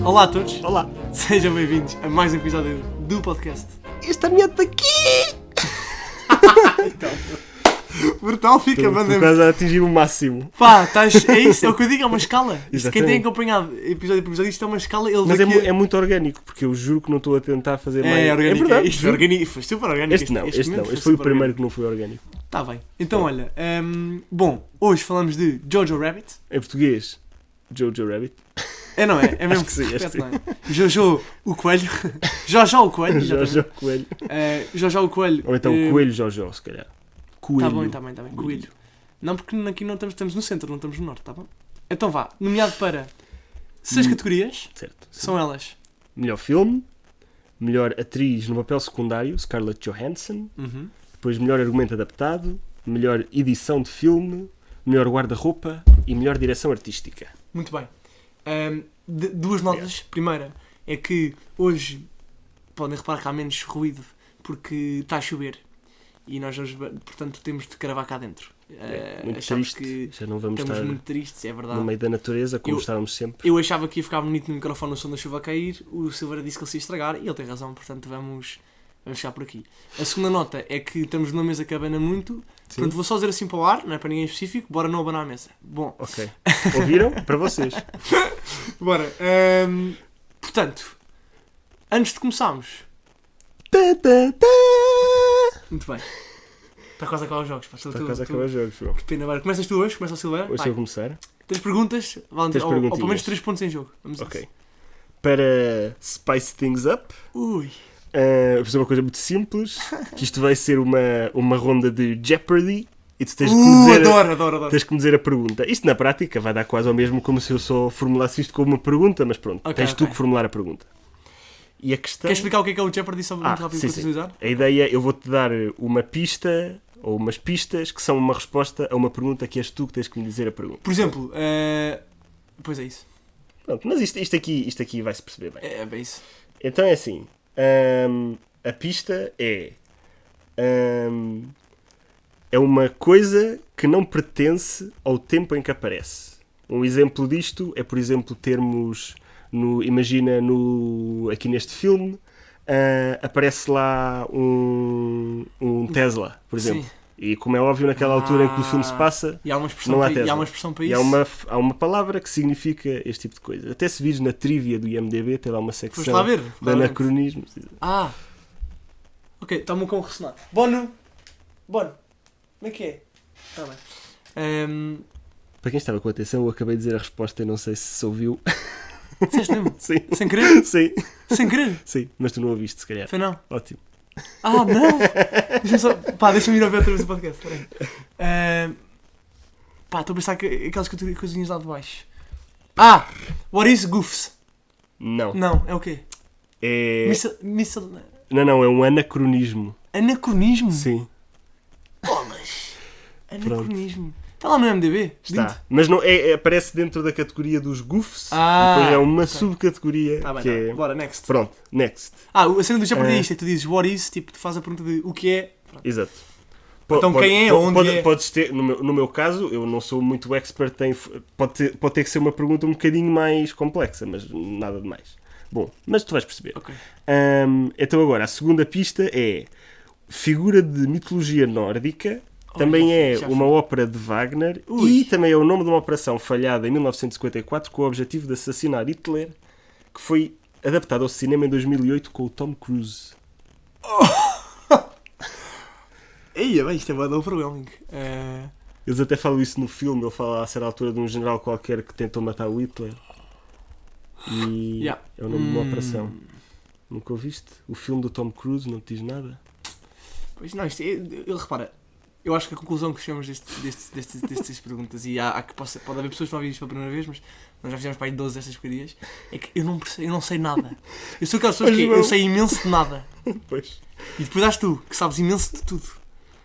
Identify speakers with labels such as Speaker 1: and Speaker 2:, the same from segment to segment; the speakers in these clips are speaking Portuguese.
Speaker 1: Olá a todos.
Speaker 2: Olá.
Speaker 1: Sejam bem-vindos a mais um episódio do podcast.
Speaker 2: Esta minha daqui!
Speaker 1: Então, brutal, fica,
Speaker 2: Estou
Speaker 1: manda-me.
Speaker 2: quase a atingir o máximo.
Speaker 1: Pá, é isso, é o que eu digo, é uma escala. Isto, quem
Speaker 2: Exatamente.
Speaker 1: tem acompanhado episódio por episódio, isto é uma escala. Eles
Speaker 2: Mas
Speaker 1: aqui
Speaker 2: é muito orgânico, porque eu juro que não estou a tentar fazer mais.
Speaker 1: é orgânico.
Speaker 2: verdade.
Speaker 1: Isto foi orgânico, foi super orgânico.
Speaker 2: Este não, este
Speaker 1: momento
Speaker 2: foi o
Speaker 1: super
Speaker 2: primeiro
Speaker 1: orgânico.
Speaker 2: que não foi orgânico.
Speaker 1: Tá bem. Então, olha, bom, hoje falamos de Jojo Rabbit.
Speaker 2: Em português, Jojo Rabbit.
Speaker 1: É, não é? É mesmo
Speaker 2: que sim,
Speaker 1: repete,
Speaker 2: acho que
Speaker 1: não é? Jojo o Coelho. Jojo o Coelho.
Speaker 2: Jojo Coelho.
Speaker 1: Jojo o Coelho.
Speaker 2: Ou então Coelho Jojo, se calhar. Coelho.
Speaker 1: Tá bem. Coelho. Não, porque aqui não estamos no centro, não estamos no norte, tá bom? Então vá, nomeado para 6 categorias.
Speaker 2: Certo. Sim.
Speaker 1: São elas.
Speaker 2: Melhor filme, melhor atriz no papel secundário, Scarlett Johansson.
Speaker 1: Uhum.
Speaker 2: Depois melhor argumento adaptado, melhor edição de filme, melhor guarda-roupa e melhor direção artística.
Speaker 1: Muito bem. Duas notas. Primeira é que hoje podem reparar que há menos ruído porque está a chover e nós hoje, portanto, temos de gravar cá dentro.
Speaker 2: Muito
Speaker 1: Achamos
Speaker 2: triste,
Speaker 1: que
Speaker 2: já não vamos
Speaker 1: estamos
Speaker 2: estar
Speaker 1: muito tristes, é verdade.
Speaker 2: no meio da natureza como estávamos sempre.
Speaker 1: Eu achava que ia ficar bonito no microfone no som da chuva a cair, o Silveira disse que ele se ia estragar e ele tem razão, portanto vamos chegar por aqui. A segunda nota é que estamos numa mesa que abana muito, portanto vou só dizer assim para o ar, não é para ninguém específico, bora não abanar a mesa. Bom.
Speaker 2: Ok. Ouviram? Para vocês.
Speaker 1: Bora. Portanto, antes de começarmos... Muito bem. Está quase a acabar os jogos.
Speaker 2: Está quase a acabar os jogos, João.
Speaker 1: Pena, agora começas tu hoje, começa o Silveira.
Speaker 2: Hoje se eu começar.
Speaker 1: 3 perguntas, valem
Speaker 2: Três
Speaker 1: ou pelo
Speaker 2: perguntinhas.
Speaker 1: menos 3 pontos em jogo. Vamos
Speaker 2: Ok.
Speaker 1: lá.
Speaker 2: Para spice things up,
Speaker 1: Ui.
Speaker 2: vou fazer uma coisa muito simples, que isto vai ser uma ronda de Jeopardy e tu tens que me dizer...
Speaker 1: Adoro.
Speaker 2: Tens que me dizer a pergunta. Isto na prática vai dar quase ao mesmo como se eu só formulasse isto como uma pergunta, mas pronto, tens tu que formular a pergunta. E a questão...
Speaker 1: Queres explicar o que é o Jeopardy só muito rápido para
Speaker 2: sim.
Speaker 1: utilizar?
Speaker 2: A ideia, eu vou-te dar uma pista ou umas pistas que são uma resposta a uma pergunta que és tu que tens que me dizer a pergunta.
Speaker 1: Por exemplo, pois é isso.
Speaker 2: Pronto, mas isto aqui vai-se perceber bem.
Speaker 1: É bem isso.
Speaker 2: Então é assim, a pista é uma coisa que não pertence ao tempo em que aparece. Um exemplo disto é, por exemplo, termos, imagina aqui neste filme, aparece lá um Tesla, por exemplo.
Speaker 1: Sim.
Speaker 2: E como é óbvio, naquela altura em que o filme se passa,
Speaker 1: E há uma expressão,
Speaker 2: não há
Speaker 1: para,
Speaker 2: Tesla.
Speaker 1: e há uma expressão para
Speaker 2: E
Speaker 1: isso.
Speaker 2: há uma palavra que significa este tipo de coisa. Até se vires na trivia do IMDb, tem lá uma secção
Speaker 1: Foste lá ver?
Speaker 2: de
Speaker 1: Claramente.
Speaker 2: anacronismos.
Speaker 1: Ok, está-me com ressonar. Bono. Como é que é? Está bem.
Speaker 2: Para quem estava com atenção, eu acabei de dizer a resposta e não sei se ouviu.
Speaker 1: Disseste mesmo?
Speaker 2: Sim.
Speaker 1: Sem querer?
Speaker 2: Sim.
Speaker 1: Sem querer?
Speaker 2: Sim, mas tu não ouviste, se calhar.
Speaker 1: Foi não.
Speaker 2: Ótimo.
Speaker 1: Não! Deixa-me ir a ver outra vez o podcast. Espera aí. Estou a pensar que aquelas coisinhas lá de baixo. What is goofs?
Speaker 2: Não.
Speaker 1: Não, é o quê?
Speaker 2: É...
Speaker 1: Missile...
Speaker 2: Não, é um anacronismo.
Speaker 1: Anacronismo?
Speaker 2: Sim.
Speaker 1: Mas... Anacronismo. Está lá no MDB?
Speaker 2: Está. Mas não, aparece dentro da categoria dos goofs. Depois é uma subcategoria
Speaker 1: Tá bem,
Speaker 2: que é...
Speaker 1: Bora, next.
Speaker 2: Pronto, next.
Speaker 1: A cena do Jeopardy é isto. É que tu dizes what is, tipo, tu fazes a pergunta de o que é. Pronto.
Speaker 2: Exato.
Speaker 1: Então quem é, onde é?
Speaker 2: Podes ter, no meu caso, eu não sou muito expert em... Pode ter que ser uma pergunta um bocadinho mais complexa, mas nada de mais. Bom, mas tu vais perceber.
Speaker 1: Ok.
Speaker 2: Então agora, a segunda pista é figura de mitologia nórdica, também
Speaker 1: já
Speaker 2: uma
Speaker 1: fui.
Speaker 2: ópera de Wagner
Speaker 1: Ui.
Speaker 2: e também é o nome de uma operação falhada em 1954 com o objetivo de assassinar Hitler, que foi adaptado ao cinema em 2008 com o Tom Cruise.
Speaker 1: Eia, bem, isto é bem overwhelming.
Speaker 2: Eles até falam isso no filme, ele fala a certa altura de um general qualquer que tentou matar o Hitler. E é o nome de uma operação. Nunca ouviste? O filme do Tom Cruise não te diz nada?
Speaker 1: Pois não, isto repara, eu acho que a conclusão que chegamos destas perguntas, e há que pode haver pessoas que vão ouvir isto pela primeira vez, mas nós já fizemos para aí 12 destas porcarias, é que eu não sei nada. Eu sou aquelas pessoas que eu sei imenso de nada.
Speaker 2: Pois.
Speaker 1: E depois hás tu, que sabes imenso de tudo.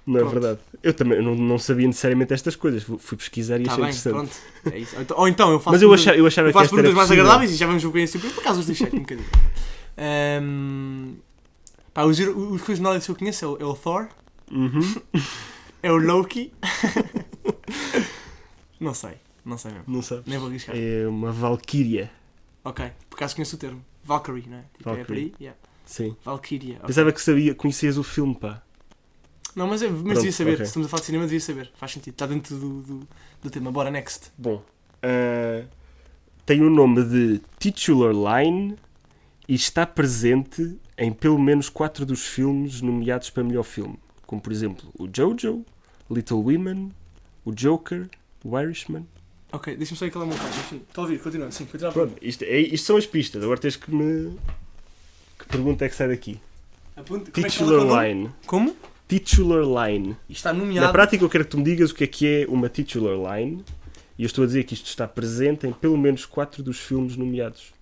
Speaker 2: Não
Speaker 1: Pronto.
Speaker 2: é verdade. Eu também não sabia necessariamente estas coisas. Fui pesquisar e
Speaker 1: Tá
Speaker 2: achei
Speaker 1: bem,
Speaker 2: interessante.
Speaker 1: pronto. É isso. Ou então eu faço
Speaker 2: Mas eu achava que esta
Speaker 1: perguntas
Speaker 2: era
Speaker 1: mais
Speaker 2: possível.
Speaker 1: agradáveis e já vamos ver isso. Por acaso os deixei um bocadinho. Os coisas nórdicos que eu conheço é o Thor,
Speaker 2: Uhum.
Speaker 1: é o Loki. Não sei mesmo.
Speaker 2: Não sabes.
Speaker 1: Nem vou arriscar.
Speaker 2: É uma valquíria.
Speaker 1: Ok, por acaso conheço o termo. Valkyrie, não é? Tipo, é por
Speaker 2: Valkyrie.
Speaker 1: aí? Yeah.
Speaker 2: Sim.
Speaker 1: Valkyria. ok.
Speaker 2: Pensava que conhecias o filme, pá.
Speaker 1: Não, mas
Speaker 2: Pronto,
Speaker 1: devia saber.
Speaker 2: ok.
Speaker 1: Se estamos a falar de cinema, devia saber. Faz sentido. Está dentro do tema. Bora, next.
Speaker 2: Bom, tem o nome de Titular Line e está presente em pelo menos 4 dos filmes nomeados para melhor filme, como por exemplo o Jojo, Little Women, o Joker, o Irishman.
Speaker 1: Ok, deixa-me só ir calar o meu carro. Enfim, estou a ouvir, continua. Sim, continua.
Speaker 2: Pronto, isto são as pistas. Agora tens que me... Que pergunta é que sai daqui?
Speaker 1: Aponte. Como é que fala
Speaker 2: Titular
Speaker 1: com o nome?
Speaker 2: Line.
Speaker 1: Como?
Speaker 2: Titular Line.
Speaker 1: Isto está
Speaker 2: Na
Speaker 1: nomeado.
Speaker 2: prática eu quero que tu me digas o que é uma Titular Line. E eu estou a dizer que isto está presente em pelo menos 4 dos filmes nomeados.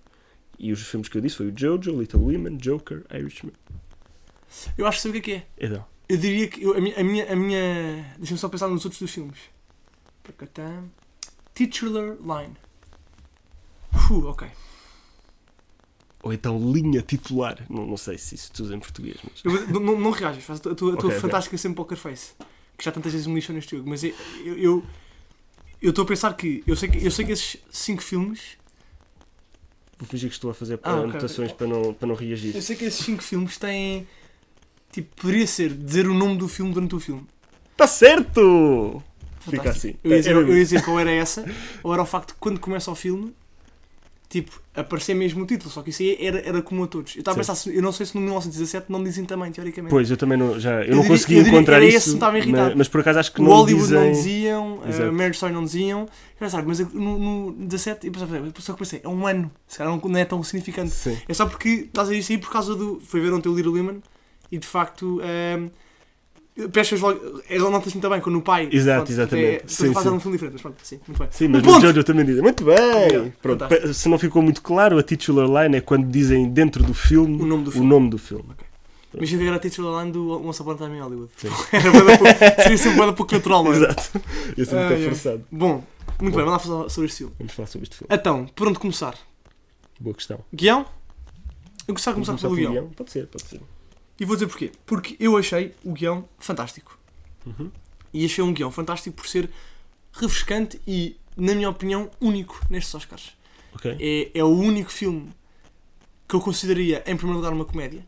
Speaker 2: E os filmes que eu disse foi o Jojo, Little Women, Joker, Irishman.
Speaker 1: Eu acho que sei o que é.
Speaker 2: Então,
Speaker 1: Eu diria que. A minha. Deixa-me só pensar nos outros dos filmes. Pacatã. Titular Line. Ok.
Speaker 2: ou então linha titular. Não sei se isso tu usa em português, mas...
Speaker 1: Não reages, faz a tua
Speaker 2: Ok.
Speaker 1: fantástica sempre poker face. Que já tantas vezes me lixou neste jogo. Mas eu estou a pensar que. Eu sei que esses 5 filmes.
Speaker 2: Vou fingir que estou a fazer
Speaker 1: Ok,
Speaker 2: anotações
Speaker 1: ok.
Speaker 2: para não reagir.
Speaker 1: Eu sei que esses 5 filmes têm. Tipo, poderia ser dizer o nome do filme durante o filme.
Speaker 2: Está certo! Fica
Speaker 1: Fantástico.
Speaker 2: assim.
Speaker 1: Eu ia dizer qual era essa, ou era o facto de quando começa o filme, tipo, aparecer mesmo o título, só que isso aí era comum a todos. Eu estava a pensar, eu não sei se no 1917 não dizem também, teoricamente.
Speaker 2: Pois, eu também não, eu não
Speaker 1: diria-
Speaker 2: consegui
Speaker 1: eu diria-
Speaker 2: encontrar
Speaker 1: era esse
Speaker 2: isso,
Speaker 1: que me estava a irritar.
Speaker 2: mas por acaso acho que
Speaker 1: O
Speaker 2: não
Speaker 1: Hollywood
Speaker 2: dizem...
Speaker 1: não diziam,
Speaker 2: Exato.
Speaker 1: a Marriage Story não diziam, mas no 17, só que pensei, é um ano, se calhar não é tão significante.
Speaker 2: Sim.
Speaker 1: É só porque estás a ir isso aí por causa do. Foi ver ontem o Little Women e de facto. Pescas logo. Notas muito bem quando o pai.
Speaker 2: Exato,
Speaker 1: pronto,
Speaker 2: exatamente.
Speaker 1: Depois
Speaker 2: Sim,
Speaker 1: faz
Speaker 2: sim.
Speaker 1: um filme diferente, mas pronto, sim, muito bem.
Speaker 2: Sim, mas
Speaker 1: Um
Speaker 2: no
Speaker 1: ponto!
Speaker 2: Jojo também dizem. Muito bem!
Speaker 1: Yeah,
Speaker 2: Pronto,
Speaker 1: fantástico.
Speaker 2: se não ficou muito claro, a titular line é quando dizem dentro do filme
Speaker 1: O nome do
Speaker 2: o
Speaker 1: filme.
Speaker 2: nome do filme.
Speaker 1: Imagina que era a titular line do Once Upon a Time in Hollywood.
Speaker 2: Sim.
Speaker 1: Seria sempre um pouco natural, não é?
Speaker 2: Exato. Eu sou muito
Speaker 1: Ah, yeah.
Speaker 2: forçado.
Speaker 1: Bom, muito bem, vamos lá falar sobre este filme.
Speaker 2: Vamos falar sobre este filme.
Speaker 1: Então, por onde começar?
Speaker 2: Boa questão.
Speaker 1: Guião? Eu gostava de
Speaker 2: Vamos
Speaker 1: começar pelo guião.
Speaker 2: Pode ser, pode ser.
Speaker 1: E vou dizer porquê. Porque eu achei o guião fantástico.
Speaker 2: Uhum.
Speaker 1: E achei um guião fantástico por ser refrescante e, na minha opinião, único nestes Oscars.
Speaker 2: Ok.
Speaker 1: É o único filme que eu consideraria, em primeiro lugar, uma comédia.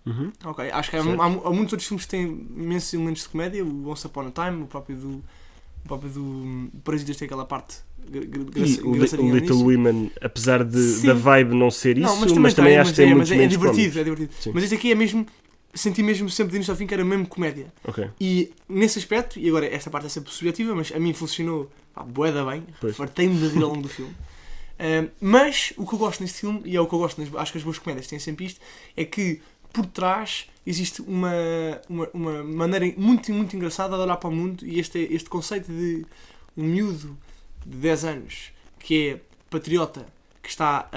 Speaker 2: Uhum.
Speaker 1: Ok, acho que há
Speaker 2: Certo.
Speaker 1: muitos outros filmes que têm imensos elementos de comédia. O Once Upon a Time, o próprio do Parasitas tem aquela parte
Speaker 2: E
Speaker 1: engraçadinha
Speaker 2: o Little
Speaker 1: nisso.
Speaker 2: Women, apesar
Speaker 1: Sim.
Speaker 2: da vibe não ser isso,
Speaker 1: Não,
Speaker 2: mas também acho que tem muitos
Speaker 1: é
Speaker 2: momentos
Speaker 1: divertido,
Speaker 2: cómicos.
Speaker 1: é divertido.
Speaker 2: Sim.
Speaker 1: Mas este aqui é mesmo, senti mesmo sempre de início ao fim que era mesmo comédia.
Speaker 2: Ok.
Speaker 1: E nesse aspecto, e agora esta parte é sempre subjetiva, mas a mim funcionou bué da bem,
Speaker 2: Pois.
Speaker 1: fartei-me de rir ao longo do filme. Mas o que eu gosto neste filme, e é o que eu gosto, acho que as boas comédias têm sempre isto, é que por trás existe uma maneira muito, muito engraçada de olhar para o mundo, e este conceito de um miúdo de 10 anos que é patriota, que está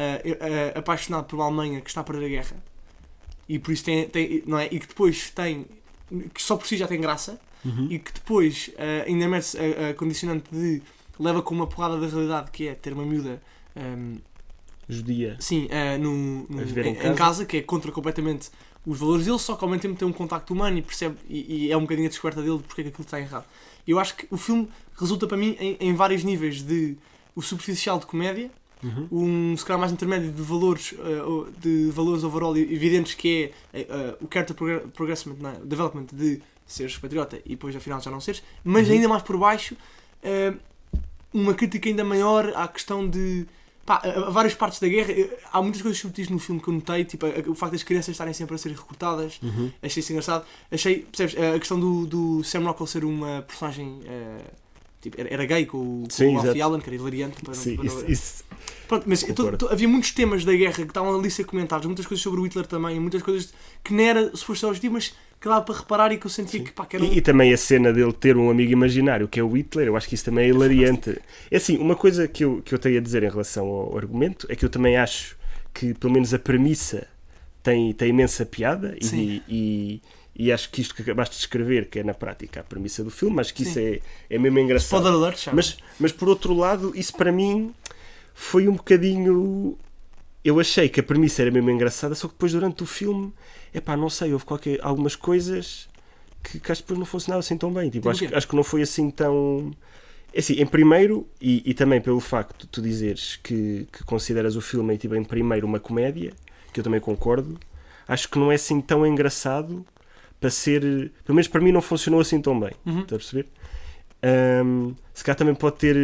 Speaker 1: apaixonado por uma Alemanha que está a perder a guerra, e por isso tem não é? E que depois tem, que só por si já tem graça,
Speaker 2: Uhum.
Speaker 1: e que depois ainda mete a condicionante de leva com uma porrada da realidade, que é ter uma miúda
Speaker 2: Judia.
Speaker 1: sim,
Speaker 2: A viver em
Speaker 1: em casa, que é contra completamente os valores dele, só que ao mesmo tempo tem um contacto humano e percebe, e é um bocadinho a descoberta dele de porque é que aquilo está errado. Eu acho que o filme resulta para mim em vários níveis de o superficial de comédia,
Speaker 2: Uhum.
Speaker 1: se calhar mais intermédio de valores overall evidentes, que é o character progressment, não é? Development de seres patriota e depois afinal já não seres, mas
Speaker 2: Uhum.
Speaker 1: ainda mais por baixo uma crítica ainda maior à questão de a várias partes da guerra. Há muitas coisas subtis no filme que eu notei, tipo o facto das crianças estarem sempre a ser recrutadas.
Speaker 2: Uhum.
Speaker 1: Achei isso engraçado. Percebes, a questão do Sam Rockwell ser uma personagem tipo, era gay com
Speaker 2: Sim,
Speaker 1: o Alfie
Speaker 2: exato.
Speaker 1: Allen, que era hilariante.
Speaker 2: Sim, isso.
Speaker 1: Pronto, mas
Speaker 2: Concordo.
Speaker 1: havia muitos temas da guerra que estavam ali a ser comentados, muitas coisas sobre o Hitler também, muitas coisas que não era suposto ser objetivo, mas que dava para reparar e que eu sentia que era
Speaker 2: E também a cena dele ter um amigo imaginário que é o Hitler, eu acho que isso também é hilariante. É assim, uma coisa que eu tenho a dizer em relação ao argumento é que eu também acho que pelo menos a premissa tem imensa piada e acho que isto que acabaste de escrever, que é na prática a premissa do filme, acho que
Speaker 1: Sim.
Speaker 2: isso é mesmo engraçado.
Speaker 1: Spoiler alert, chama.
Speaker 2: Mas por outro lado, isso para mim foi um bocadinho... Eu achei que a premissa era mesmo engraçada, só que depois durante o filme, não sei, houve algumas coisas que acho que depois não funcionaram assim tão bem. Tipo,
Speaker 1: Tipo o quê?
Speaker 2: acho que não foi assim tão... É assim, em primeiro, e também pelo facto de tu dizeres que consideras o filme tipo, em primeiro uma comédia, que eu também concordo, acho que não é assim tão engraçado para ser... Pelo menos para mim não funcionou assim tão bem. Estás a perceber? Se calhar também pode ter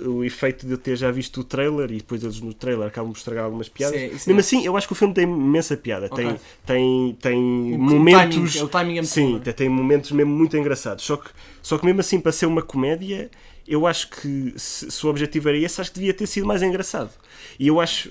Speaker 2: o efeito de eu ter já visto o trailer e depois eles no trailer acabam por estragar algumas piadas. Mesmo assim, eu acho que o filme tem imensa piada.
Speaker 1: Ok.
Speaker 2: Tem momentos...
Speaker 1: O timing é muito
Speaker 2: Sim,
Speaker 1: bom, não é?
Speaker 2: tem momentos mesmo muito engraçados. Só que mesmo assim, para ser uma comédia, eu acho que se o objetivo era esse, acho que devia ter sido mais engraçado. E eu acho,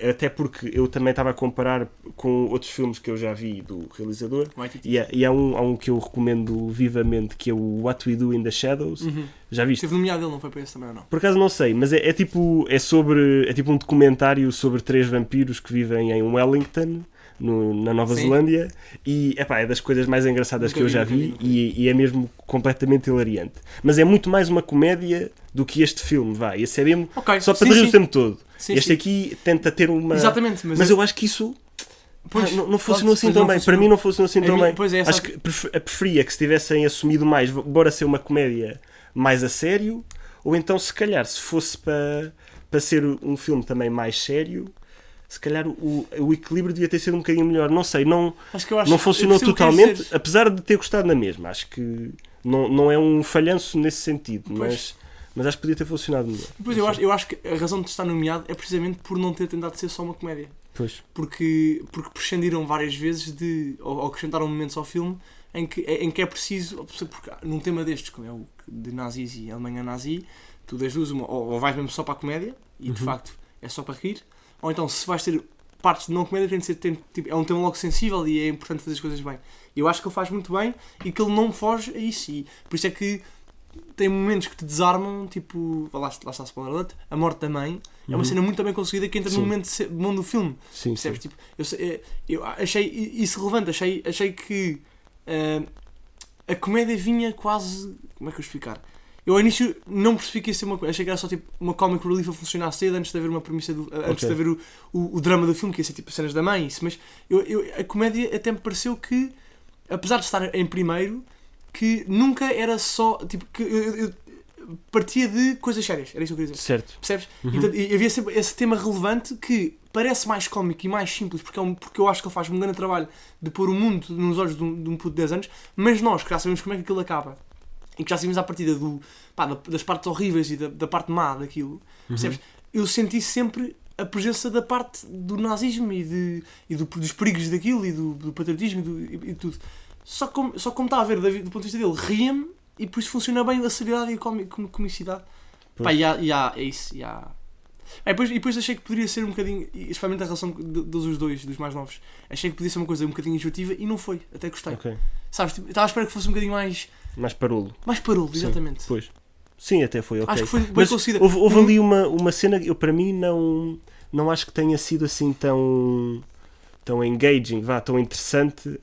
Speaker 2: até porque eu também estava a comparar com outros filmes que eu já vi do realizador, e há um que eu recomendo vivamente, que é o What We Do in the Shadows. Já viste?
Speaker 1: Esteve nomeado ele, não foi para esse também ou não?
Speaker 2: Por acaso não sei, mas é tipo um documentário sobre 3 vampiros que vivem em Wellington, na Nova Zelândia, e é das coisas mais engraçadas
Speaker 1: Nunca
Speaker 2: que eu
Speaker 1: vi,
Speaker 2: já
Speaker 1: nunca
Speaker 2: vi,
Speaker 1: vi.
Speaker 2: e é mesmo completamente hilariante. Mas é muito mais uma comédia do que este filme, esse é mesmo só para te rir o tempo todo.
Speaker 1: Sim,
Speaker 2: este aqui tenta ter uma...
Speaker 1: Exatamente,
Speaker 2: mas eu acho que isso... não funcionou assim tão bem. Para mim não funcionou assim tão bem.
Speaker 1: Pois é,
Speaker 2: acho que preferia que se tivessem assumido mais, bora ser uma comédia mais a sério, ou então se calhar se fosse para ser um filme também mais sério, se calhar o equilíbrio devia ter sido um bocadinho melhor. Não sei, não funcionou totalmente, apesar de ter gostado na mesma. Acho que não é um falhanço nesse sentido, mas acho que podia ter funcionado melhor.
Speaker 1: Pois eu acho que a razão de estar nomeado é precisamente por não ter tentado ser só uma comédia.
Speaker 2: Pois.
Speaker 1: Porque prescindiram várias vezes ou acrescentaram momentos ao filme em que é preciso, porque num tema destes, como é o de nazis e Alemanha nazi, tu das duas uma, ou vais mesmo só para a comédia, e de facto é só para rir, ou então se vais ter partes de não comédia, é um tema logo sensível e é importante fazer as coisas bem. Eu acho que ele faz muito bem e que ele não foge a isso, e por isso é que tem momentos que te desarmam, tipo, lá está spoiler alert, a morte da mãe é uma cena muito bem conseguida que entra no momento bom do filme.
Speaker 2: Sim,
Speaker 1: percebes? Tipo, eu achei isso relevante, achei que a comédia vinha quase... Como é que eu explicar? Eu ao início não percebi que ia ser uma coisa, achei que era só tipo uma comic relief a funcionar cedo antes de haver uma premissa, antes de haver o drama do filme, que ia ser tipo cenas da mãe, isso, mas a comédia até me pareceu que, apesar de estar em primeiro, que nunca era só, tipo, que eu partia de coisas sérias, era isso que eu queria dizer.
Speaker 2: Certo.
Speaker 1: Percebes? E havia sempre esse tema relevante que parece mais cómico e mais simples, porque eu acho que ele faz um grande trabalho de pôr o mundo nos olhos de um puto de 10 anos, mas nós, que já sabemos como é que aquilo acaba, e que já sabemos à partida das partes horríveis e da parte má daquilo, percebes? Eu senti sempre a presença da parte do nazismo e dos perigos daquilo e do patriotismo e tudo. Só como está a ver do ponto de vista dele, ria-me e por isso funciona bem a seriedade e a comicidade. Pá, é isso. Depois achei que poderia ser um bocadinho, especialmente a relação dos dois, dos mais novos, achei que podia ser uma coisa um bocadinho enjoativa e não foi, até gostei. Sabes, estava a esperar que fosse um bocadinho mais parolo. Mais parolo, exatamente.
Speaker 2: Pois. Sim, até foi ok.
Speaker 1: Acho que foi bem conseguida.
Speaker 2: Houve ali uma cena que eu, para mim, não acho que tenha sido assim tão engaging, tão interessante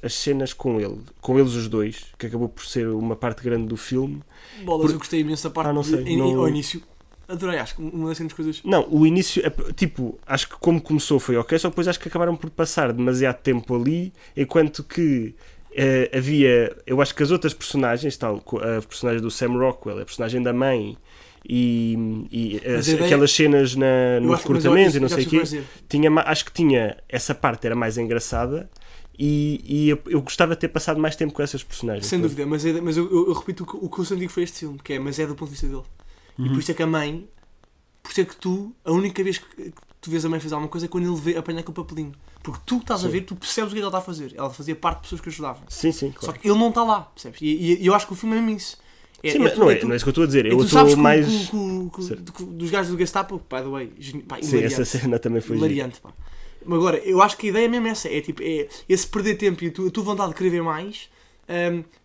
Speaker 2: as cenas com eles os dois, que acabou por ser uma parte grande do filme.
Speaker 1: Bolas, eu gostei imenso da parte ao início. Adorei, acho que uma das coisas...
Speaker 2: Não, o início, tipo, acho que como começou foi ok, só depois acho que acabaram por passar demasiado tempo ali, enquanto que havia, eu acho que as outras personagens, tal, a personagem do Sam Rockwell, a personagem da mãe e aquelas cenas no recrutamento e não sei o quê, acho que tinha essa parte, era mais engraçada e eu gostava de ter passado mais tempo com essas personagens.
Speaker 1: Sem dúvida, mas eu repito o que eu sempre digo foi este filme, que é, mas é do ponto de vista dele. E por isso é que a mãe, por isso é que a única vez que tu vês a mãe fazer alguma coisa é quando ele apanha aquele papelinho. Porque tu estás a ver, tu percebes o que ela está a fazer. Ela fazia parte de pessoas que ajudavam.
Speaker 2: Sim, claro.
Speaker 1: Só que ele não está lá, percebes? E eu acho que o filme é mesmo isso.
Speaker 2: Sim, mas não é isso que eu estou a dizer. Eu
Speaker 1: estou
Speaker 2: mais...
Speaker 1: dos gajos do Gestapo, by the way,
Speaker 2: sim, essa cena também foi
Speaker 1: hilariante, pá. Agora, eu acho que a ideia é mesmo essa. É tipo, esse perder tempo e a tua vontade de querer ver mais,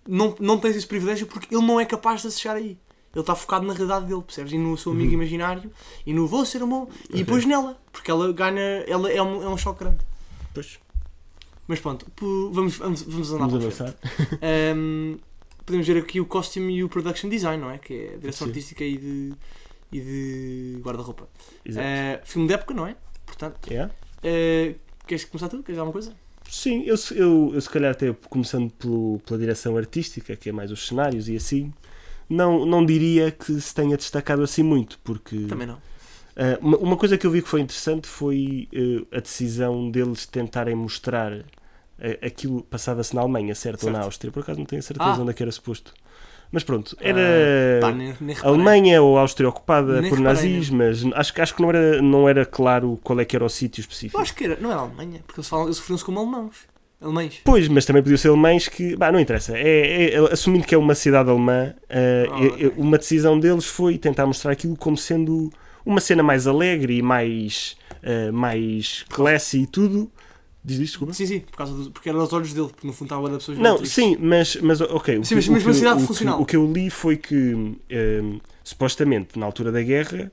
Speaker 1: não tens esse privilégio porque ele não é capaz de se chegar aí. Ele está focado na realidade dele, percebes? E no seu amigo imaginário, e no vou ser bom, e depois nela, porque ela ganha, ela é um choque grande.
Speaker 2: Pois.
Speaker 1: Mas pronto, vamos andar para frente. Podemos ver aqui o costume e o production design, não é? Que é a direção artística e de guarda-roupa. Filme de época, não é? Portanto, queres começar tu? Queres alguma coisa?
Speaker 2: Sim, eu se calhar até começando pela direção artística, que é mais os cenários e assim. não diria que se tenha destacado assim muito, porque
Speaker 1: Também não.
Speaker 2: uma coisa que eu vi que foi interessante foi a decisão deles tentarem mostrar aquilo passava-se na Alemanha, certo? Ou na Áustria, por acaso não tenho a certeza onde é que era suposto. Mas pronto, era
Speaker 1: nem
Speaker 2: Alemanha ou Áustria ocupada
Speaker 1: Nem
Speaker 2: por
Speaker 1: reparei
Speaker 2: nazis, mas acho que não era claro qual é que era o sítio específico.
Speaker 1: Eu acho que não era a Alemanha, porque eles referiam-se como alemães.
Speaker 2: Pois, mas também podia ser alemães que... não interessa. Assumindo que é uma cidade alemã,
Speaker 1: Ok.
Speaker 2: uma decisão deles foi tentar mostrar aquilo como sendo uma cena mais alegre e mais classy e tudo. Diz isto, desculpa?
Speaker 1: Sim, porque era aos olhos dele, porque no fundo estava a pessoas
Speaker 2: Não,
Speaker 1: tristes.
Speaker 2: sim, mas ok.
Speaker 1: Sim, mas uma cidade funcional.
Speaker 2: O que eu li foi que, supostamente, na altura da guerra,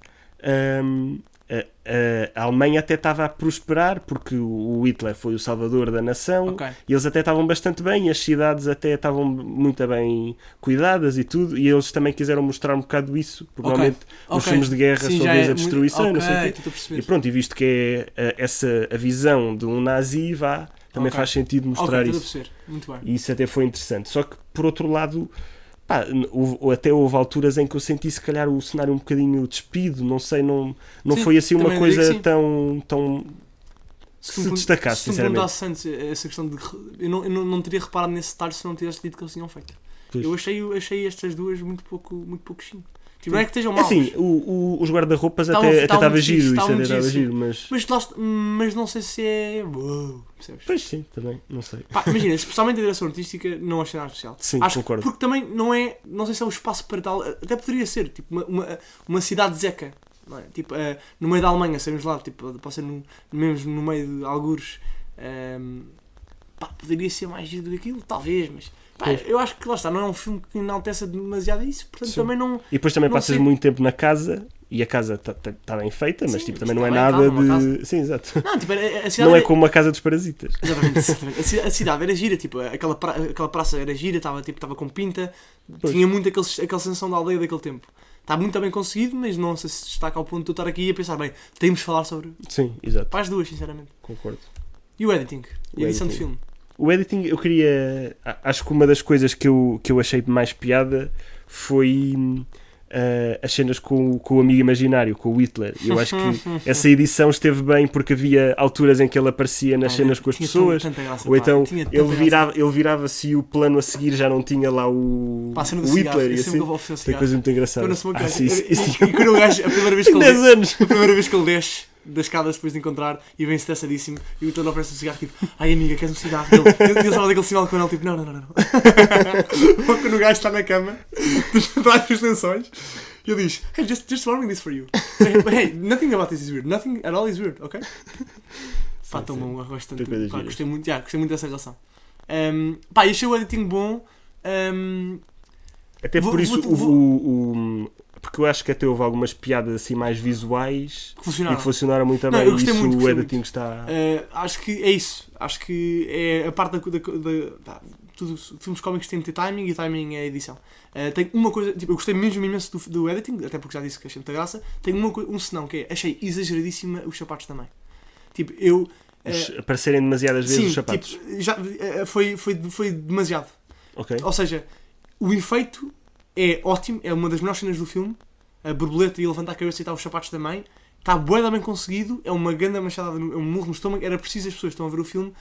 Speaker 2: a Alemanha até estava a prosperar, porque o Hitler foi o salvador da nação,
Speaker 1: Ok.
Speaker 2: e eles até estavam bastante bem, e as cidades até estavam muito bem cuidadas e tudo, e eles também quiseram mostrar um bocado isso, porque normalmente nos filmes de guerra
Speaker 1: Sim,
Speaker 2: só
Speaker 1: já
Speaker 2: vês
Speaker 1: é
Speaker 2: a destruição,
Speaker 1: muito...
Speaker 2: não sei o
Speaker 1: Ok,
Speaker 2: quê.
Speaker 1: estou a perceber.
Speaker 2: E pronto, e visto que é a visão de um nazi, também
Speaker 1: Ok.
Speaker 2: faz sentido mostrar
Speaker 1: Ok, estou a
Speaker 2: isso.
Speaker 1: perceber. Muito bem.
Speaker 2: E isso até foi interessante. Só que, por outro lado, até houve alturas em que eu senti, se calhar, o cenário um bocadinho despido. Não sei, não
Speaker 1: Sim,
Speaker 2: foi assim uma
Speaker 1: também diria
Speaker 2: coisa
Speaker 1: que sim.
Speaker 2: tão se destacasse,
Speaker 1: se tu me
Speaker 2: sinceramente.
Speaker 1: perguntasse antes essa questão de... Eu não teria reparado nesse detalhe se não tivesse dito que eles tinham feito.
Speaker 2: Pois.
Speaker 1: Eu achei estas duas muito pouco sim. Tipo, não é que estejam maus.
Speaker 2: Assim, os guarda-roupas
Speaker 1: Estavam-
Speaker 2: até
Speaker 1: estavam
Speaker 2: estava
Speaker 1: muito
Speaker 2: giro,
Speaker 1: fixe,
Speaker 2: isso
Speaker 1: estavam
Speaker 2: até
Speaker 1: muito
Speaker 2: estava
Speaker 1: giro,
Speaker 2: giro, mas...
Speaker 1: Mas não sei se é... Uou, percebes?
Speaker 2: Pois sim, também, não sei.
Speaker 1: Pá, imagina, especialmente a direção artística não achei nada especial.
Speaker 2: Sim,
Speaker 1: Acho
Speaker 2: concordo.
Speaker 1: Porque também não sei se é um espaço para tal, até poderia ser, tipo, uma cidade zeca, não é? Tipo, no meio da Alemanha, sabemos lá, tipo, pode ser mesmo no meio de algures, pá, poderia ser mais giro do que aquilo, talvez, mas pá,
Speaker 2: Pois.
Speaker 1: eu acho que lá está, não é um filme que enalteça demasiado isso, portanto
Speaker 2: Sim.
Speaker 1: também não...
Speaker 2: E depois também
Speaker 1: Não
Speaker 2: passas
Speaker 1: sei.
Speaker 2: muito tempo na casa, e a casa está bem feita, mas
Speaker 1: Sim,
Speaker 2: tipo,
Speaker 1: mas
Speaker 2: também não é
Speaker 1: está bem,
Speaker 2: nada
Speaker 1: calma, uma
Speaker 2: de...
Speaker 1: casa.
Speaker 2: Sim, exato.
Speaker 1: Não, tipo, a cidade
Speaker 2: Não é
Speaker 1: era-
Speaker 2: como a casa dos parasitas.
Speaker 1: Exatamente. A cidade era gira, tipo, aquela praça era gira, estava com pinta,
Speaker 2: Pois.
Speaker 1: tinha muito aquela sensação da aldeia daquele tempo. Está muito bem conseguido, mas não sei se destaca ao ponto de eu estar aqui a pensar, bem, temos de falar sobre...
Speaker 2: Sim, exato,
Speaker 1: Para as duas, sinceramente.
Speaker 2: concordo.
Speaker 1: E o editing? E a edição de
Speaker 2: editing.
Speaker 1: filme?
Speaker 2: O editing, eu queria... Acho que uma das coisas que eu achei de mais piada foi as cenas com o amigo imaginário, com o Hitler. E eu acho que essa edição esteve bem porque havia alturas em que ele aparecia nas cenas com as
Speaker 1: Tinha
Speaker 2: pessoas.
Speaker 1: tanta graça,
Speaker 2: Ou
Speaker 1: pá,
Speaker 2: então
Speaker 1: tinha tanta
Speaker 2: ele
Speaker 1: graça.
Speaker 2: virava-se e o plano a seguir já não tinha lá o
Speaker 1: Pá, a cena do
Speaker 2: o
Speaker 1: cigarro,
Speaker 2: Hitler.
Speaker 1: eu
Speaker 2: E
Speaker 1: sempre
Speaker 2: assim,
Speaker 1: que eu vou oferecer o
Speaker 2: tem
Speaker 1: cigarro.
Speaker 2: coisa muito engraçada.
Speaker 1: Estou na smoke
Speaker 2: Sim, isso-
Speaker 1: e quando o gajo, a primeira vez que
Speaker 2: Com
Speaker 1: ele
Speaker 2: 10 anos.
Speaker 1: A primeira vez que ele desce das escadas depois de encontrar e vem estressadíssimo e o Tony oferece um cigarro tipo, ai amiga, queres um cigarro? Ele só daquele sinal com ele tipo, não. Ou quando o gajo está na cama, traz os lençóis e ele diz, hey, just warming this for you. Hey, nothing about this is weird. Nothing at all is weird, ok? Pá, tão bom, gosto tanto.
Speaker 2: Tem coisas
Speaker 1: Pá,
Speaker 2: giras.
Speaker 1: gostei muito dessa relação. Pá, e achei o editing bom.
Speaker 2: Até
Speaker 1: Vou-
Speaker 2: por isso,
Speaker 1: vou-
Speaker 2: porque eu acho que até houve algumas piadas assim mais visuais
Speaker 1: Que
Speaker 2: e
Speaker 1: funcionaram.
Speaker 2: que funcionaram muito
Speaker 1: Não,
Speaker 2: bem.
Speaker 1: eu gostei
Speaker 2: Isso
Speaker 1: muito,
Speaker 2: o
Speaker 1: gostei
Speaker 2: editing está.
Speaker 1: Acho que é isso. Acho que é a parte tudo, filmes cómicos têm de ter timing e timing é a edição. Tem uma coisa, tipo, eu gostei mesmo imenso do editing, até porque já disse que achei muita graça. Tem um senão que é, achei exageradíssima os sapatos também. Tipo, eu...
Speaker 2: Aparecerem demasiadas vezes
Speaker 1: sim,
Speaker 2: os sapatos.
Speaker 1: tipo, já, foi demasiado.
Speaker 2: Ok?
Speaker 1: Ou seja, o efeito é ótimo, é uma das melhores cenas do filme. A borboleta e levantar a cabeça e estar os sapatos da mãe. Está bué da bem conseguido, é uma grande machadada, é um murro no estômago. Era preciso as pessoas que estão a ver o filme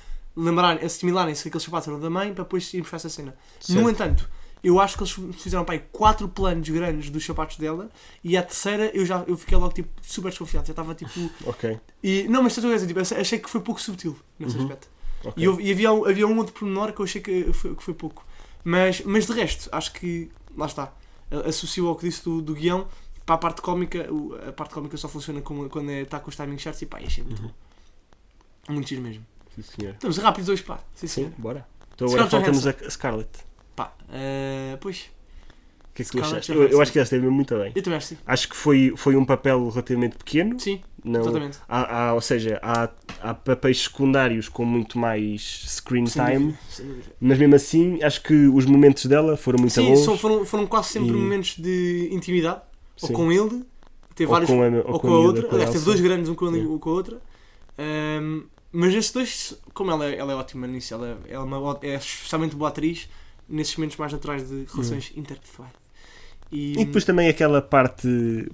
Speaker 1: assimilarem-se que aqueles sapatos eram da mãe para depois ir buscar essa cena.
Speaker 2: Certo.
Speaker 1: No entanto, eu acho que eles fizeram 4 planos grandes dos sapatos dela e à terceira eu fiquei logo tipo, super desconfiado. Já estava tipo.
Speaker 2: Ok.
Speaker 1: Não, mas estás a dizer, tipo, achei que foi pouco subtil nesse aspecto.
Speaker 2: Ok.
Speaker 1: E havia um outro pormenor que eu achei que foi pouco. Mas de resto, acho que, lá está, associo ao que disse do guião, para a parte cómica, a parte cómica só funciona quando está com os timing certos e pá, achei muito bom. Muito giro mesmo.
Speaker 2: Sim, senhor.
Speaker 1: Estamos rápidos hoje, pá. Sim,
Speaker 2: Sim,
Speaker 1: senhor.
Speaker 2: bora. Então agora
Speaker 1: Scarlett
Speaker 2: falta-nos a Scarlett.
Speaker 1: Pá, pois,
Speaker 2: O que é que tu
Speaker 1: Scarlett
Speaker 2: achaste?
Speaker 1: Johansson.
Speaker 2: Eu acho que ela esteve muito bem.
Speaker 1: eu também acho que sim.
Speaker 2: Acho que foi um papel relativamente pequeno.
Speaker 1: Sim,
Speaker 2: Não,
Speaker 1: exatamente.
Speaker 2: ou seja, há papéis secundários com muito mais screen
Speaker 1: Sem
Speaker 2: time,
Speaker 1: dúvida, sem dúvida.
Speaker 2: mas mesmo assim acho que os momentos dela foram muito
Speaker 1: Sim,
Speaker 2: bons.
Speaker 1: foram quase sempre
Speaker 2: E-
Speaker 1: momentos de intimidade, ou
Speaker 2: Sim.
Speaker 1: com ele, teve
Speaker 2: Ou
Speaker 1: vários,
Speaker 2: com a
Speaker 1: ou com a
Speaker 2: miúda,
Speaker 1: outra.
Speaker 2: com a
Speaker 1: Aliás, teve
Speaker 2: Elsa.
Speaker 1: dois grandes, um com a
Speaker 2: Yeah.
Speaker 1: com a outra. Mas estes dois, como ela é ótima nisso, ela é especialmente boa atriz nesses momentos mais naturais de relações interpessoais. E
Speaker 2: depois também aquela parte,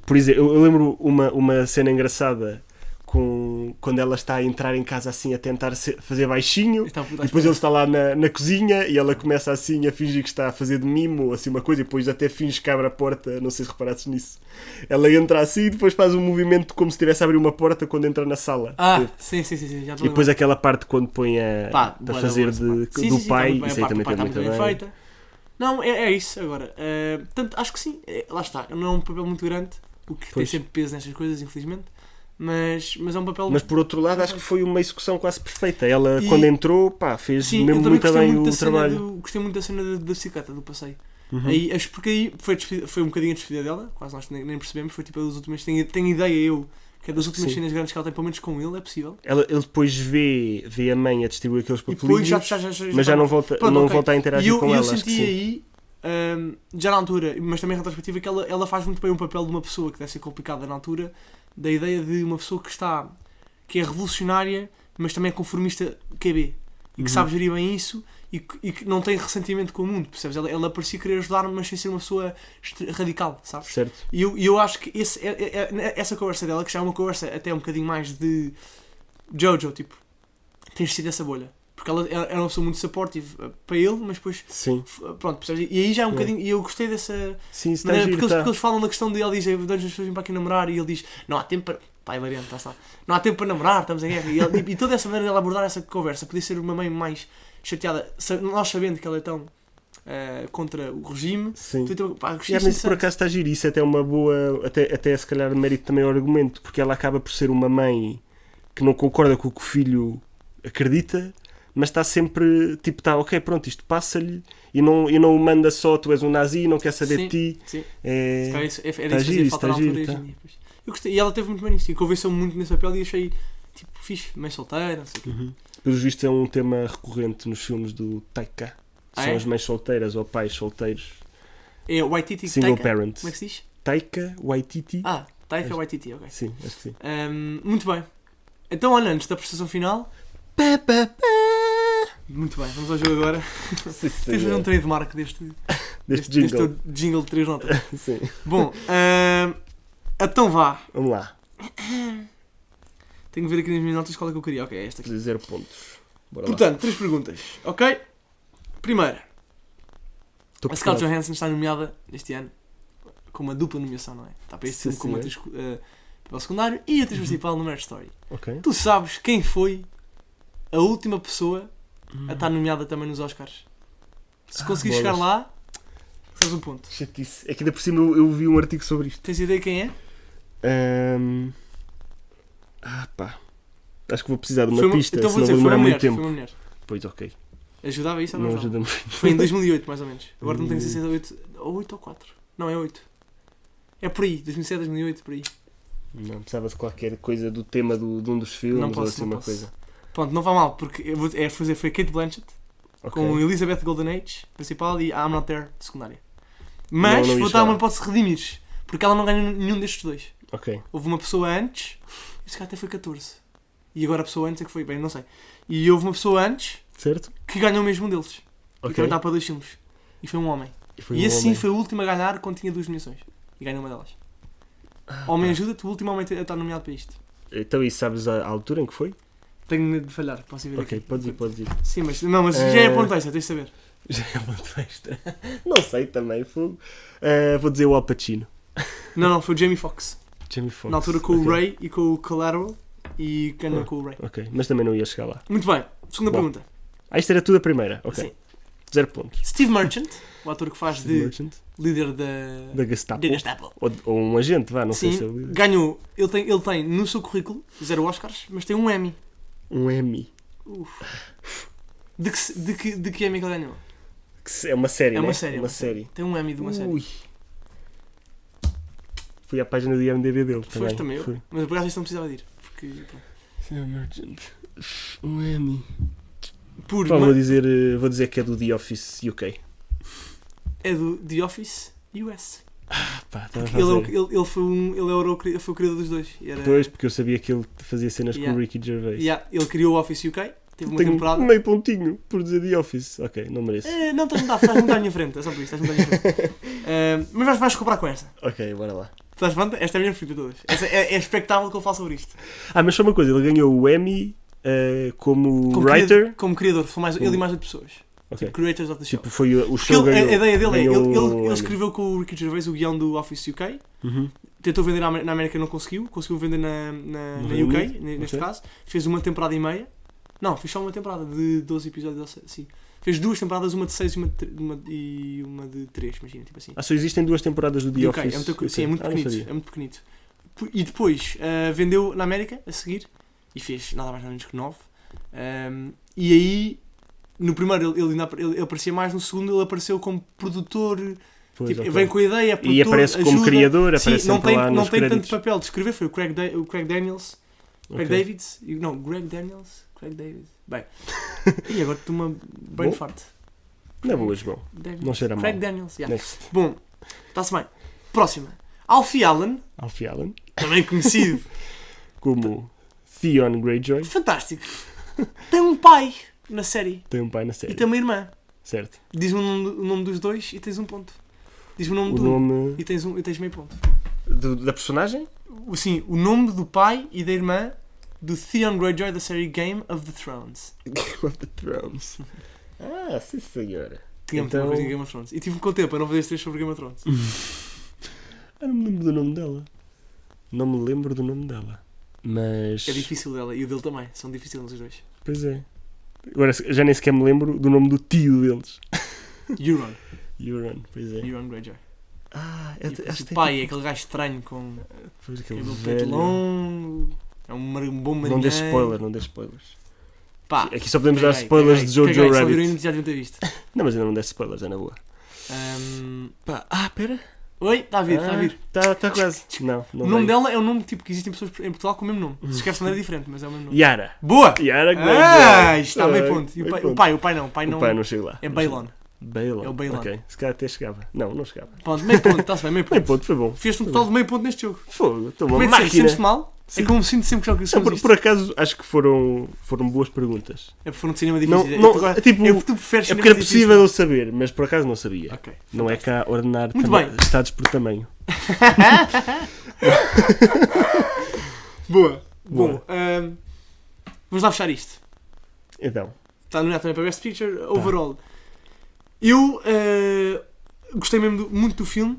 Speaker 2: por exemplo, eu lembro uma cena engraçada quando ela está a entrar em casa assim a tentar fazer baixinho, e depois ele está lá na cozinha e ela começa assim a fingir que está a fazer de mimo ou assim uma coisa, e depois até finge que abre a porta, não sei se reparasses nisso. Ela entra assim e depois faz um movimento como se estivesse a abrir uma porta quando entra na sala.
Speaker 1: Sim, já
Speaker 2: e depois aquela parte quando põe a fazer do pai,
Speaker 1: tá
Speaker 2: isso aí também tem muito bem
Speaker 1: feita. Não, é isso agora. Portanto, acho que sim, lá está. Não é um papel muito grande, o que tem sempre peso nestas coisas, infelizmente. Mas é um papel...
Speaker 2: Mas por outro lado, acho que foi uma execução quase perfeita. Ela, quando entrou, fez
Speaker 1: sim,
Speaker 2: mesmo muito bem o trabalho.
Speaker 1: Gostei muito da cena da bicicleta, do passeio.
Speaker 2: Uhum.
Speaker 1: Porque aí foi um bocadinho a despedida dela, quase nós nem percebemos. Foi tipo das últimas... Tenho ideia eu que é das últimas cenas grandes que ela tem, pelo menos com ele, é possível.
Speaker 2: Ele depois vê a mãe a distribuir aqueles papelinhos,
Speaker 1: mas
Speaker 2: já não volta a interagir com ela.
Speaker 1: E eu senti aí, já na altura, mas também em retrospectiva, que ela faz muito bem um papel de uma pessoa que deve ser complicada na altura, da ideia de uma pessoa que é revolucionária, mas também é conformista QB, e que sabe gerir bem isso, e que não tem ressentimento com o mundo, percebes? Ela parecia querer ajudar, mas sem ser uma pessoa radical, sabes?
Speaker 2: Certo.
Speaker 1: E eu acho que essa conversa dela, que já é uma conversa até um bocadinho mais de Jojo, tipo, tens sido essa bolha. Porque ela era uma pessoa muito supportive para ele, mas depois...
Speaker 2: Sim.
Speaker 1: Pronto, percebes? E aí já é um bocadinho... E eu gostei dessa...
Speaker 2: Sim, está
Speaker 1: maneira,
Speaker 2: giro,
Speaker 1: porque eles falam da questão de... Ela diz, vamos as pessoas para aqui namorar, e ele diz, não há tempo para... Pai variante, está. Não há tempo para namorar, estamos em guerra. E toda essa maneira dela abordar essa conversa podia ser uma mãe mais chateada, nós sabendo que ela é tão contra o regime.
Speaker 2: Sim.
Speaker 1: Então,
Speaker 2: mas por acaso está giro. Isso até é uma boa... Até se calhar mérito também ao argumento, porque ela acaba por ser uma mãe que não concorda com o que o filho acredita, mas está sempre, tipo, está, ok, pronto, isto passa-lhe, e não o manda só, tu és um nazi, não quer saber de ti.
Speaker 1: Sim.
Speaker 2: Está giro, está giro.
Speaker 1: Eu gostei, e ela teve muito bem nisso, e convenceu-me muito nesse papel, e achei, tipo, fixe, mãe solteira, não sei o quê.
Speaker 2: Pelos vistos é um tema recorrente nos filmes do Taika. São as mães solteiras ou pais solteiros.
Speaker 1: É Waititi,
Speaker 2: Single
Speaker 1: Taika?
Speaker 2: parent.
Speaker 1: Como é que se diz?
Speaker 2: Taika Waititi.
Speaker 1: Taika Waititi, ok.
Speaker 2: Sim, acho que sim.
Speaker 1: Muito bem. Então, olha, antes da prestação final... Muito bem, vamos ao jogo agora. Tens de fazer um trademark deste jingle de 3 notas.
Speaker 2: Sim.
Speaker 1: Bom, então vá.
Speaker 2: Vamos lá.
Speaker 1: Tenho que ver aqui nas minhas notas qual é que eu queria. Ok, é esta aqui.
Speaker 2: 0 pontos. Bora
Speaker 1: Portanto, 3 perguntas. Ok? Primeira. A Scarlett Johansson está nomeada este ano com uma dupla nomeação, não é? Está para este filme como atriz papel secundário e atriz principal no Marriage Story.
Speaker 2: Okay.
Speaker 1: Tu sabes quem foi a última pessoa a estar nomeada também nos Oscars? Se conseguires chegar lá, sabes um ponto.
Speaker 2: Chatice. É que ainda por cima eu vi um artigo sobre isto.
Speaker 1: Tens ideia quem é?
Speaker 2: Pá. Acho que vou precisar de uma pista,
Speaker 1: então
Speaker 2: senão vou demorar muito tempo.
Speaker 1: Foi uma mulher.
Speaker 2: Pois, ok.
Speaker 1: Ajudava isso ou
Speaker 2: não?
Speaker 1: Não
Speaker 2: ajuda muito.
Speaker 1: Foi em 2008, mais ou menos. Agora não tenho certeza, 8 ou 4. Não, é 8. É por aí, 2007, 2008, por aí.
Speaker 2: Não, precisava de qualquer coisa do tema de um dos filmes,
Speaker 1: não posso,
Speaker 2: ou assim
Speaker 1: não
Speaker 2: uma
Speaker 1: posso.
Speaker 2: coisa.
Speaker 1: Pronto, não vai mal, porque foi Kate Blanchett, com Elizabeth Goldenage, principal, e I'm Not There, secundária. Mas vou dar uma hipótese de redimires, porque ela não ganhou nenhum destes dois.
Speaker 2: Ok.
Speaker 1: Houve uma pessoa antes, esse cara até foi 14. E agora a pessoa antes é que foi, bem, não sei. E houve uma pessoa antes,
Speaker 2: certo,
Speaker 1: que ganhou mesmo um deles.
Speaker 2: Okay.
Speaker 1: E também está para 2 filmes. E foi um homem. E esse sim foi o último a ganhar quando tinha 2 nomeações. E ganhou uma delas. Homem, ajuda-te, o último homem a estar nomeado para isto.
Speaker 2: Então, e sabes a altura em que foi?
Speaker 1: Tenho de falhar, posso ir ver
Speaker 2: aqui. Ok, podes ir.
Speaker 1: Sim, mas já é a ponto extra, tens de saber.
Speaker 2: Já é a ponto extra. Não sei também, fogo. Vou dizer o Al Pacino.
Speaker 1: Não, foi o Jamie Foxx.
Speaker 2: Jamie Foxx.
Speaker 1: Na altura com o Ray e com o Collateral e ganhou com o Ray.
Speaker 2: Ok, mas também não ia chegar lá.
Speaker 1: Muito bem, segunda pergunta.
Speaker 2: Isto era tudo a primeira, ok. Sim. 0 pontos.
Speaker 1: Steve Merchant, o ator que faz de líder da
Speaker 2: Gestapo. Ou um agente, vá, não sei se é líder.
Speaker 1: Ganhou, ele tem no seu currículo 0 Oscars, mas tem um Emmy.
Speaker 2: Um Emmy?
Speaker 1: De que Emmy que ele ganhou?
Speaker 2: É uma série,
Speaker 1: né?
Speaker 2: É uma série.
Speaker 1: Tem um Emmy de uma série.
Speaker 2: Fui à página do IMDb dele também.
Speaker 1: Foste também eu? Mas por acaso isto não precisava de ir. Porque...
Speaker 2: Steve Merchant. Um Emmy...
Speaker 1: Vou
Speaker 2: dizer que é do The Office UK.
Speaker 1: É do The Office US. Ele foi o criador dos dois.
Speaker 2: Pois, porque eu sabia que ele fazia cenas com o Ricky Gervais.
Speaker 1: Ele criou o Office UK Teve uma
Speaker 2: Tenho
Speaker 1: temporada.
Speaker 2: meio pontinho por dizer The Office. Ok, não mereço.
Speaker 1: Não, estás muito à minha frente, é só por isso, estás muito à minha frente. Mas vais comprar com esta.
Speaker 2: Ok, bora lá.
Speaker 1: Estás pronto? Esta é a minha preferida de todas. Esta é expectável que eu falo sobre isto.
Speaker 2: Mas só uma coisa, ele ganhou o Emmy como writer.
Speaker 1: Como criador, foi mais, ele e mais 8 pessoas.
Speaker 2: Ok.
Speaker 1: Tipo, creators of the show.
Speaker 2: Tipo, foi o
Speaker 1: Porque
Speaker 2: show
Speaker 1: a
Speaker 2: ganhou,
Speaker 1: ideia dele é,
Speaker 2: ganhou o
Speaker 1: ele
Speaker 2: Emmy.
Speaker 1: escreveu com o Ricky Gervais o guião do Office UK,
Speaker 2: Uhum.
Speaker 1: tentou vender na América, não conseguiu vender na
Speaker 2: No
Speaker 1: UK,
Speaker 2: Reino Unido,
Speaker 1: neste
Speaker 2: ok.
Speaker 1: caso, fez uma temporada e meia, não, fez só uma temporada de 12 episódios, sim. Fez 2 temporadas, uma de 6 e uma de 3, imagina, tipo assim.
Speaker 2: Só existem 2 temporadas do The
Speaker 1: UK,
Speaker 2: Office.
Speaker 1: é muito,
Speaker 2: Eu
Speaker 1: sim,
Speaker 2: sei.
Speaker 1: é muito
Speaker 2: não
Speaker 1: pequenito,
Speaker 2: sabia.
Speaker 1: é muito pequenito. E depois vendeu na América, a seguir, e fez nada mais nada menos que 9. E aí, no primeiro ele aparecia mais, no segundo ele apareceu como produtor,
Speaker 2: Pois,
Speaker 1: tipo,
Speaker 2: ok.
Speaker 1: vem com a ideia, produtor,
Speaker 2: E aparece como
Speaker 1: ajuda.
Speaker 2: criador,
Speaker 1: Sim,
Speaker 2: aparece
Speaker 1: não
Speaker 2: sempre
Speaker 1: tem,
Speaker 2: lá
Speaker 1: não
Speaker 2: nos
Speaker 1: tem tanto
Speaker 2: créditos.
Speaker 1: papel de escrever, foi o Craig Daniels, Craig
Speaker 2: Ok.
Speaker 1: Davids, não, Greg Daniels, Craig Davids, bem, e agora estou uma brain
Speaker 2: Bom.
Speaker 1: fart.
Speaker 2: Não é boas, bom.
Speaker 1: Davids.
Speaker 2: Não cheira
Speaker 1: Craig
Speaker 2: mal.
Speaker 1: Daniels, yeah.
Speaker 2: Next.
Speaker 1: Bom, está-se bem. Próxima, Alfie Allen,
Speaker 2: Alfie Allen.
Speaker 1: também conhecido,
Speaker 2: Como Theon Greyjoy.
Speaker 1: fantástico, tem um pai na série
Speaker 2: Tem um pai na série.
Speaker 1: e tem uma irmã,
Speaker 2: Certo.
Speaker 1: diz-me o nome dos dois e tens um ponto, diz-me o nome
Speaker 2: O
Speaker 1: do
Speaker 2: nome
Speaker 1: e tens meio ponto.
Speaker 2: da personagem?
Speaker 1: Sim, o nome do pai e da irmã do Theon Greyjoy da série Game of the Thrones.
Speaker 2: Game of the Thrones. Sim senhora.
Speaker 1: Tinha muita
Speaker 2: Então-
Speaker 1: coisa em Game of Thrones. E tive com tempo a não fazer este texto sobre Game of Thrones.
Speaker 2: Não me lembro do nome dela. Não me lembro do nome dela. Mas...
Speaker 1: É difícil dela e o dele também. São difíceis os dois.
Speaker 2: Pois é. Agora já nem sequer me lembro do nome do tio deles.
Speaker 1: Euron.
Speaker 2: Euron, pois é.
Speaker 1: Euron Greyjoy.
Speaker 2: Eu
Speaker 1: E
Speaker 2: acho
Speaker 1: o
Speaker 2: que
Speaker 1: pai é aquele gajo estranho com
Speaker 2: Pois aquele
Speaker 1: cabelo preto
Speaker 2: velho.
Speaker 1: longo. É um bom marinheiro.
Speaker 2: Não dê spoiler, não dê spoilers.
Speaker 1: Pá,
Speaker 2: Aqui só podemos dar
Speaker 1: caguei,
Speaker 2: spoilers
Speaker 1: caguei,
Speaker 2: de Jojo
Speaker 1: caguei, só
Speaker 2: Rabbit.
Speaker 1: viram ainda, já deviam ter visto.
Speaker 2: Não, mas ainda não dê spoilers, é na boa. Pá, pera.
Speaker 1: Oi, está a vir, está a vir.
Speaker 2: Está quase. Não
Speaker 1: O nome
Speaker 2: veio.
Speaker 1: dela é um nome tipo que existem pessoas em Portugal com o mesmo nome. Se escreve de maneira diferente, mas é o mesmo nome.
Speaker 2: Yara.
Speaker 1: Boa!
Speaker 2: Yara
Speaker 1: Ah, isto está meio ponto. E
Speaker 2: meio
Speaker 1: o
Speaker 2: ponto.
Speaker 1: pai não.
Speaker 2: O pai não chega lá.
Speaker 1: É
Speaker 2: Não
Speaker 1: Baelon.
Speaker 2: chega. Baelon.
Speaker 1: É o Baelon.
Speaker 2: Ok, se calhar até chegava. Não chegava.
Speaker 1: Pronto, meio ponto, está-se bem, meio
Speaker 2: Meio
Speaker 1: ponto.
Speaker 2: ponto, foi bom.
Speaker 1: Fez um total de meio ponto neste jogo.
Speaker 2: Fogo, estou uma
Speaker 1: Como é que sentes?
Speaker 2: máquina.
Speaker 1: Sentes-te mal?
Speaker 2: Sim.
Speaker 1: É como me sinto sempre que jogo
Speaker 2: Não,
Speaker 1: sobre isto.
Speaker 2: por acaso acho que foram boas perguntas.
Speaker 1: É porque foram de cinema
Speaker 2: Não,
Speaker 1: difíceis.
Speaker 2: não,
Speaker 1: Tu agora-
Speaker 2: tipo,
Speaker 1: é porque tu preferes
Speaker 2: É porque era
Speaker 1: cinema
Speaker 2: possível eu saber, mas por acaso não sabia.
Speaker 1: difícil. Ok.
Speaker 2: Não é cá ordenar
Speaker 1: Muito
Speaker 2: tama-
Speaker 1: bem.
Speaker 2: estados por tamanho.
Speaker 1: Boa.
Speaker 2: Boa.
Speaker 1: Bom, vamos lá fechar isto.
Speaker 2: Então,
Speaker 1: Está nomeado também para Best Picture. Overall. Eu gostei mesmo muito do filme.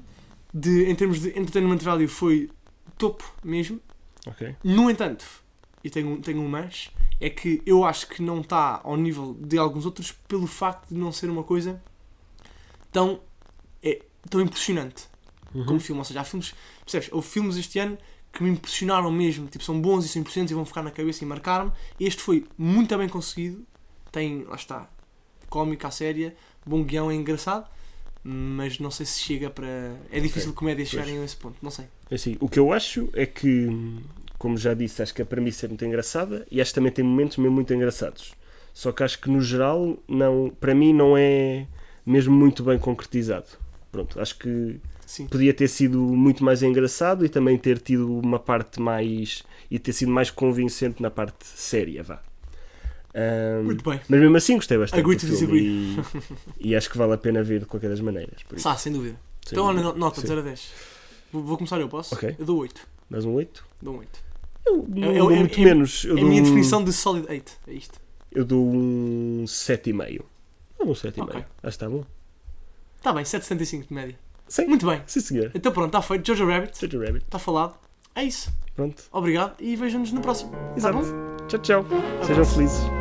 Speaker 1: Em termos de entertainment value foi topo mesmo.
Speaker 2: ok.
Speaker 1: No entanto, e tenho um mas, é que eu acho que não está ao nível de alguns outros pelo facto de não ser uma coisa tão impressionante como filme. Ou seja, há filmes, percebes? Houve filmes este ano que me impressionaram mesmo, tipo, são bons e são impressionantes e vão ficar na cabeça e marcar-me. Este foi muito bem conseguido, tem, lá está, cómica, séria, bom guião, é engraçado, mas não sei se chega para... É difícil de comédias chegarem a esse ponto, não sei.
Speaker 2: Assim, o que eu acho é que, como já disse, acho que a premissa é muito engraçada e acho que também tem momentos mesmo muito engraçados. Só que acho que no geral, para mim, não é mesmo muito bem concretizado. Pronto, acho que
Speaker 1: Sim.
Speaker 2: podia ter sido muito mais engraçado e também ter tido uma parte mais... e ter sido mais convincente na parte séria, vá.
Speaker 1: Muito bem.
Speaker 2: Mas mesmo assim gostei bastante
Speaker 1: Agree
Speaker 2: do
Speaker 1: to
Speaker 2: filme e acho que vale a pena ver de qualquer das maneiras. Por isso,
Speaker 1: Sem dúvida.
Speaker 2: sem
Speaker 1: Então, olha,
Speaker 2: dúvida.
Speaker 1: nota de
Speaker 2: Sim.
Speaker 1: 0 a 10. Vou começar eu, posso?
Speaker 2: Ok.
Speaker 1: Eu dou 8.
Speaker 2: Dás um 8?
Speaker 1: Dou um 8.
Speaker 2: Eu não
Speaker 1: É-
Speaker 2: dou
Speaker 1: é-
Speaker 2: muito
Speaker 1: é-
Speaker 2: menos. Eu
Speaker 1: É a
Speaker 2: dou
Speaker 1: minha
Speaker 2: um-
Speaker 1: definição de solid 8. É isto.
Speaker 2: Eu dou um 7,5. Um 7,5.
Speaker 1: Ok.
Speaker 2: Acho que está bom.
Speaker 1: Está bem, 7,75 de média.
Speaker 2: Sim.
Speaker 1: Muito bem.
Speaker 2: Sim, senhor.
Speaker 1: Então pronto, está feito. Jojo Rabbit.
Speaker 2: Jojo Rabbit.
Speaker 1: Está falado. É isso.
Speaker 2: Pronto.
Speaker 1: Obrigado e vejo-nos no próximo. Tá
Speaker 2: Exato.
Speaker 1: bom?
Speaker 2: Tchau, tchau. Sejam felizes.